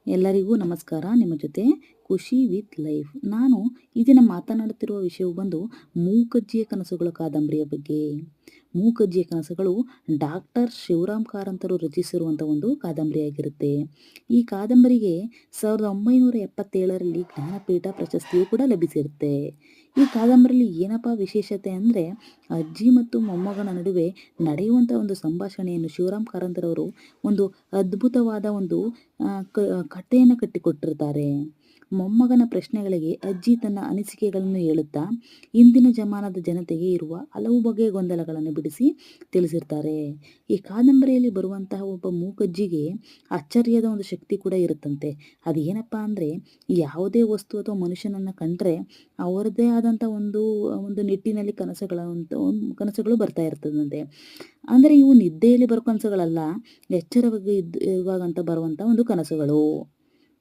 ಎಲ್ಲರಿಗೂ ನಮಸ್ಕಾರ. ನಿಮ್ಮ ಜೊತೆ ಖುಷಿ ವಿತ್ ಲೈಫ್. ನಾನು ಈ ದಿನ ಮಾತನಾಡುತ್ತಿರುವ ವಿಷಯವು ಬಂದು ಮೂಕಜ್ಜಿಯ ಕನಸುಗಳ ಕಾದಂಬರಿಯ ಬಗ್ಗೆ. ಮೂಕಜ್ಜಿಯ ಕನಸುಗಳು ಡಾಕ್ಟರ್ ಶಿವರಾಮ್ ಕಾರಂತರು ರಚಿಸಿರುವಂಥ ಒಂದು ಕಾದಂಬರಿಯಾಗಿರುತ್ತೆ. ಈ ಕಾದಂಬರಿಗೆ 1977ರಲ್ಲಿ ಜ್ಞಾನಪೀಠ ಪ್ರಶಸ್ತಿಯು ಕೂಡ ಲಭಿಸಿರುತ್ತೆ. ಈ ಕಾದಂಬರಿಯಲ್ಲಿ ಏನಪ್ಪ ವಿಶೇಷತೆ ಅಂದರೆ, ಅಜ್ಜಿ ಮತ್ತು ಮೊಮ್ಮಗನ ನಡುವೆ ನಡೆಯುವಂಥ ಒಂದು ಸಂಭಾಷಣೆಯನ್ನು ಶಿವರಾಮ್ ಕಾರಂತರವರು ಒಂದು ಅದ್ಭುತವಾದ ಒಂದು ಕಥೆಯನ್ನು ಕಟ್ಟಿಕೊಟ್ಟಿರ್ತಾರೆ. ಮೊಮ್ಮಗನ ಪ್ರಶ್ನೆಗಳಿಗೆ ಅಜ್ಜಿ ತನ್ನ ಅನಿಸಿಕೆಗಳನ್ನು ಹೇಳುತ್ತಾ ಇಂದಿನ ಜಮಾನದ ಜನತೆಗೆ ಇರುವ ಹಲವು ಬಗೆಯ ಗೊಂದಲಗಳನ್ನು ಬಿಡಿಸಿ ತಿಳಿಸಿರ್ತಾರೆ. ಈ ಕಾದಂಬರಿಯಲ್ಲಿ ಬರುವಂತಹ ಒಬ್ಬ ಮೂಕಜ್ಜಿಗೆ ಆಶ್ಚರ್ಯದ ಒಂದು ಶಕ್ತಿ ಕೂಡ ಇರುತ್ತಂತೆ. ಅದೇನಪ್ಪ ಅಂದರೆ, ಯಾವುದೇ ವಸ್ತು ಅಥವಾ ಮನುಷ್ಯನನ್ನು ಕಂಡ್ರೆ ಅವರದೇ ಆದಂಥ ಒಂದು ಒಂದು ನಿಟ್ಟಿನಲ್ಲಿ ಕನಸುಗಳು ಬರ್ತಾ ಇರ್ತದಂತೆ. ಅಂದರೆ ಇವು ನಿದ್ದೆಯಲ್ಲಿ ಬರೋ ಕನಸುಗಳಲ್ಲ, ಎಚ್ಚರವಾಗಿ ಇರುವಾಗಂತ ಬರುವಂಥ ಒಂದು ಕನಸುಗಳು.